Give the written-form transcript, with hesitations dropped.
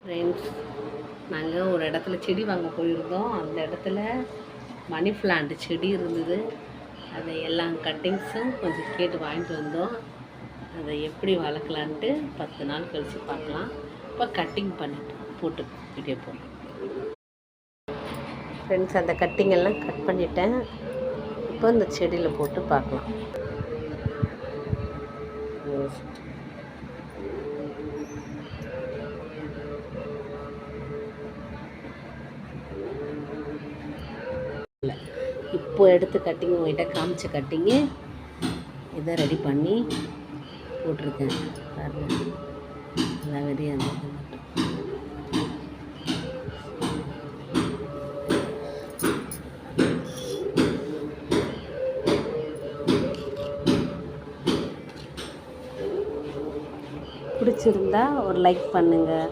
Friends, நாங்கள் ஒரு இடத்துல செடி வாங்க போயிருந்தோம். அந்த இடத்துல மணி பிளான்ட் செடி இருந்தது. அதை எல்லா கட்டிங்ஸும் கொஞ்சம் கேட்டு வாங்கிட்டு வந்தோம். அதை எப்படி வளர்க்கலான்ட்டு 10 நாள் கழித்து பார்க்கலாம். இப்போ கட்டிங் பண்ணிட்டு போட்டு வீடியோ போடுறோம். ஃப்ரெண்ட்ஸ், அந்த கட்டிங் எல்லாம் கட் பண்ணிட்டேன். இப்போ இந்த செடியில் போட்டு பார்க்கலாம். இப்போ எடுத்து கட்டிங் உங்கள்கிட்ட காமிச்ச கட்டிங்கு இதை ரெடி பண்ணி போட்டிருக்கேன். பாருங்கள், எல்லாம் வெறியாக இருந்தது மட்டும். பிடிச்சிருந்தா ஒரு லைக் பண்ணுங்கள்.